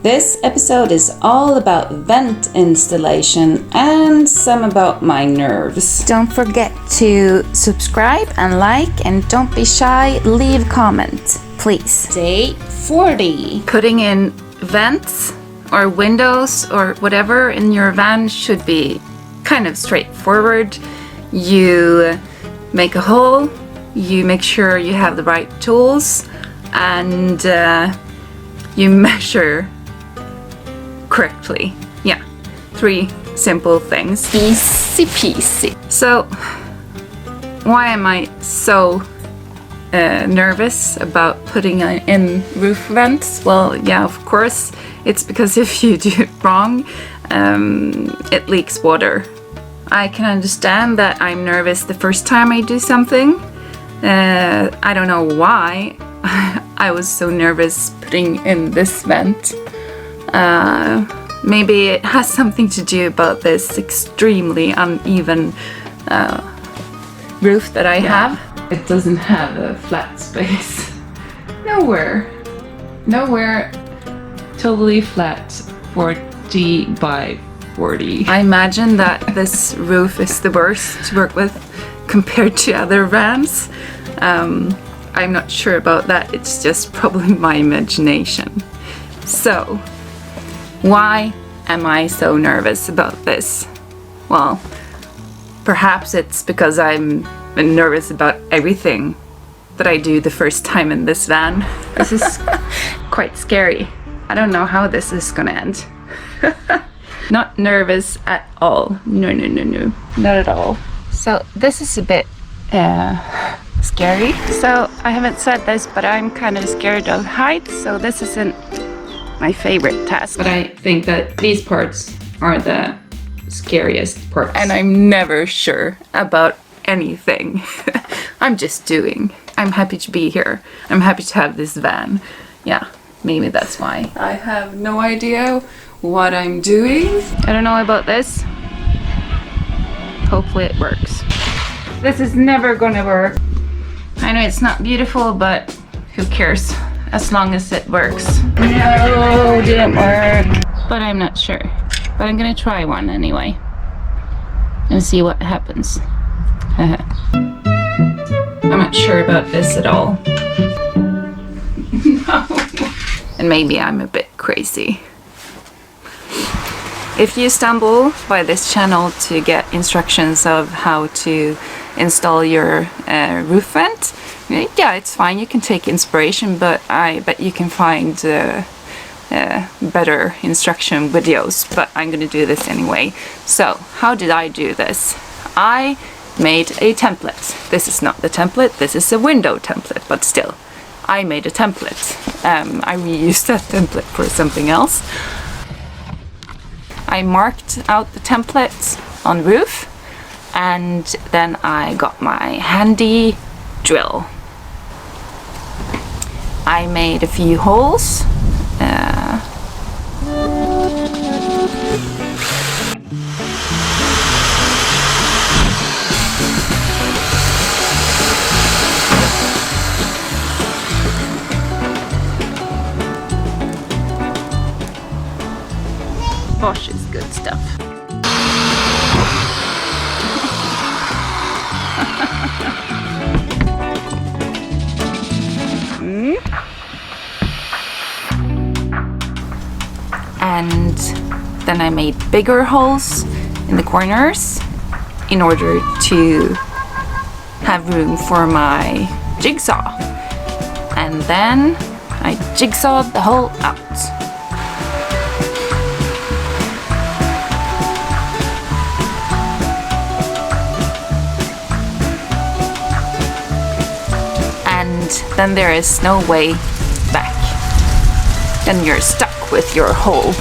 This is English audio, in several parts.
This episode is all about vent installation and some about my nerves. Don't forget to subscribe and like, and don't be shy, leave comments, please. Day 40. Putting in vents or windows or whatever in your van should be kind of straightforward. You make a hole, you make sure you have the right tools, and you measure correctly. Yeah, 3 simple things. Easy peasy. So, why am I so nervous about putting in roof vents? Well, yeah, of course, it's because if you do it wrong, it leaks water. I can understand that I'm nervous the first time I do something. I don't know why I was so nervous putting in this vent. Maybe it has something to do about this extremely uneven roof that I have. It doesn't have a flat space. Nowhere. Totally flat. 40 by 40. I imagine that this roof is the worst to work with compared to other vans. I'm not sure about that. It's just probably my imagination. So, why am I so nervous about this? Well, perhaps it's because I'm nervous about everything that I do the first time in this van. This is quite scary. I don't know how this is gonna end. Not nervous at all. No. Not at all. So this is a bit scary. So I haven't said this, but I'm kind of scared of heights, so this isn't my favorite task. But I think that these parts are the scariest parts. And I'm never sure about anything. I'm just doing. I'm happy to be here. I'm happy to have this van. Yeah, maybe that's why. I have no idea what I'm doing. I don't know about this. Hopefully it works. This is never gonna work. I know it's not beautiful, but who cares? As long as it works. No, didn't work. But I'm not sure. But I'm gonna try one anyway. And see what happens. I'm not sure about this at all. No. And maybe I'm a bit crazy. If you stumble by this channel to get instructions of how to install your roof vent, yeah, it's fine. You can take inspiration, but I bet you can find better instruction videos. But I'm gonna do this anyway. So, how did I do this? I made a template. This is not the template. This is a window template, but still, I made a template. I reused that template for something else. I marked out the template on roof, and then I got my handy drill. I made a few holes. Bosch is good stuff. And then I made bigger holes in the corners in order to have room for my jigsaw. And then I jigsawed the hole out. And then there is no way back. Then you're stuck with your hole.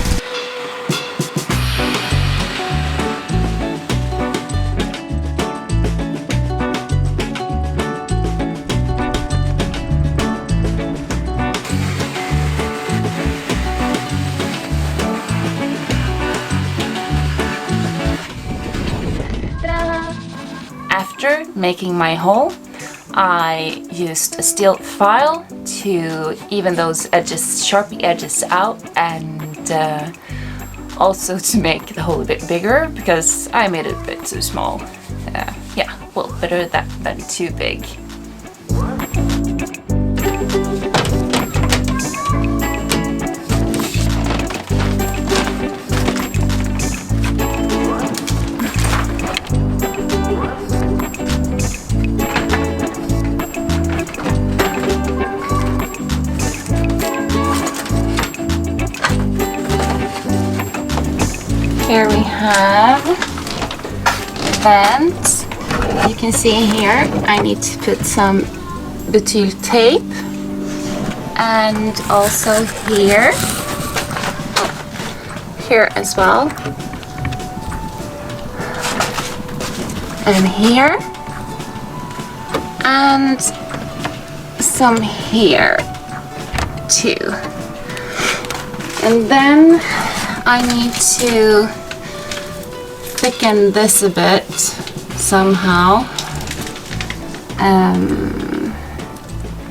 After making my hole, I used a steel file to even those edges, sharpy edges out, and and also to make the hole a bit bigger because I made it a bit too small. Yeah, well, better that than too big. Here we have the vent. You can see here I need to put some butyl tape, and also here as well, and here, and some here too. And then I need to thicken this a bit somehow.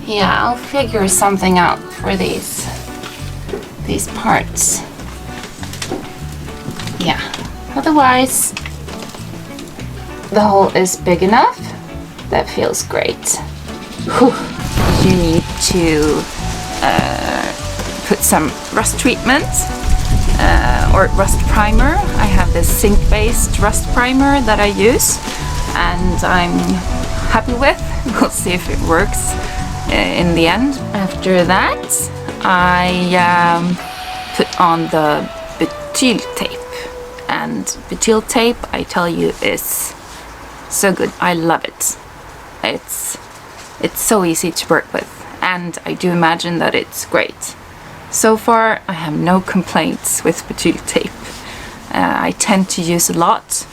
Yeah, I'll figure something out for these parts. Yeah, otherwise the hole is big enough. That feels great. Whew. You need to put some rust treatment or rust primer. I have this zinc-based rust primer that I use, and I'm happy with. We'll see if it works in the end. After that, I put on the butyl tape, and butyl tape, I tell you, is so good. I love it. It's so easy to work with, and I do imagine that it's great. So far, I have no complaints with butyl tape. I tend to use a lot,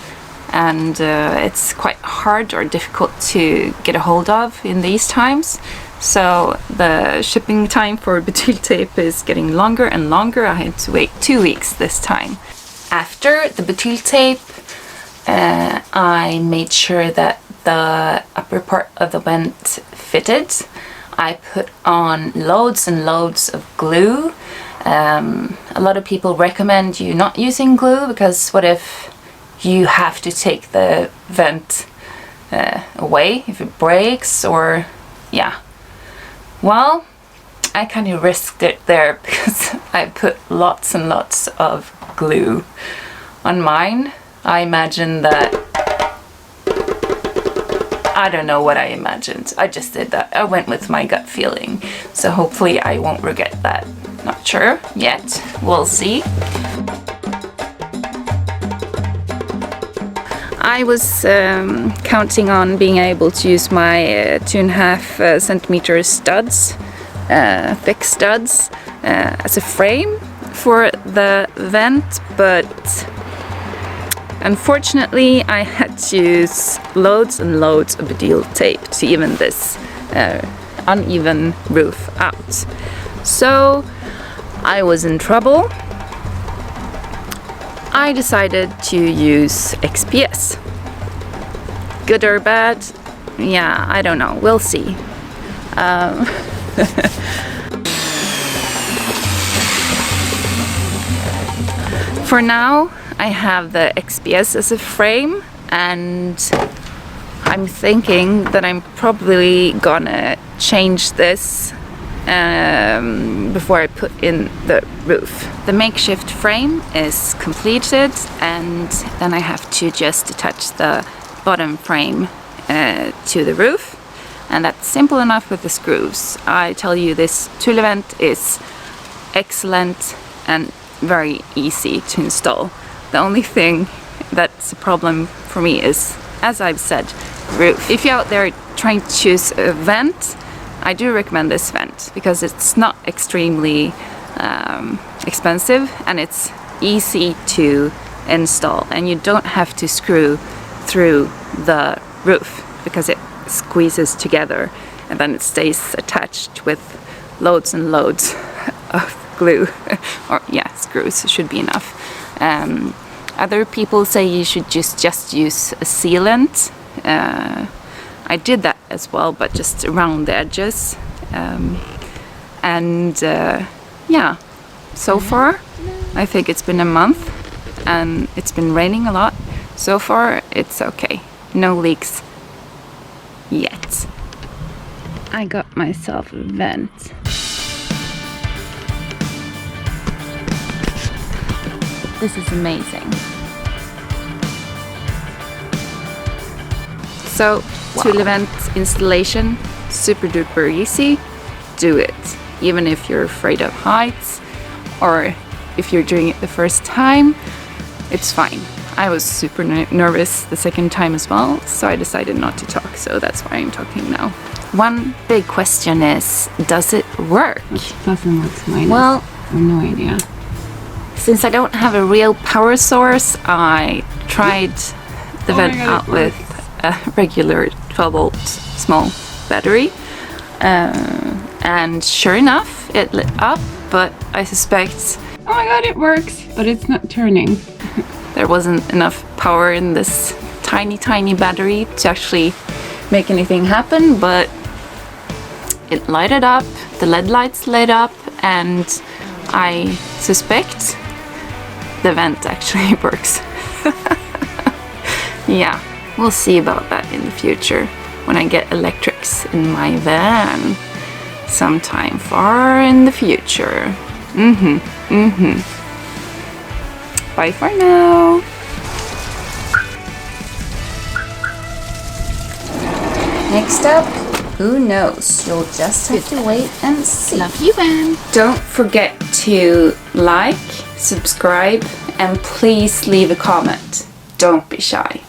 and it's quite hard or difficult to get a hold of in these times. So the shipping time for butyl tape is getting longer and longer. I had to wait 2 weeks this time. After the butyl tape, I made sure that the upper part of the vent fitted. I put on loads and loads of glue. A lot of people recommend you not using glue, because what if you have to take the vent away if it breaks, or yeah. Well, I kind of risked it there because I put lots and lots of glue on mine. I imagine that, I don't know what I imagined. I just did that. I went with my gut feeling. So hopefully I won't regret that. Not sure yet. We'll see. I was counting on being able to use my 2.5 centimeter studs, thick studs, as a frame for the vent, but unfortunately I had to use loads and loads of butyl tape to even this uneven roof out. So I was in trouble. I decided to use XPS. Good or bad? Yeah, I don't know. We'll see. For now, I have the XPS as a frame, and I'm thinking that I'm probably gonna change this before I put in the roof. The makeshift frame is completed, and then I have to just attach the bottom frame to the roof, and that's simple enough with the screws. I tell you, this Thule Vent is excellent and very easy to install. The only thing that's a problem for me is, as I've said, roof. If you're out there trying to choose a vent, I do recommend this vent because it's not extremely expensive, and it's easy to install, and you don't have to screw through the roof because it squeezes together and then it stays attached with loads and loads of glue or yeah, screws should be enough. Other people say you should just use a sealant. I did that as well, but just around the edges. Yeah, so far I think it's been a month and it's been raining a lot. So far it's okay. No leaks yet. I got myself a vent. This is amazing. So, Thule Vent installation, super duper easy. Do it. Even if you're afraid of heights or if you're doing it the first time, it's fine. I was super nervous the second time as well, so I decided not to talk, so that's why I'm talking now. One big question is, does it work? Plus and what's minus? Well, I have no idea. since I don't have a real power source, I tried the vent out with a regular 12-volt small battery. And sure enough, it lit up, but I suspect... Oh my god, it works, but it's not turning. there wasn't enough power in this tiny battery to actually make anything happen, but it lighted up, the LED lights lit up, and I suspect the vent actually works. Yeah, we'll see about that in the future when I get electrics in my van sometime far in the future. Bye for now. Next up, who knows? You'll just have to wait and see. Love you, van. Don't forget to like, subscribe, and please leave a comment. Don't be shy.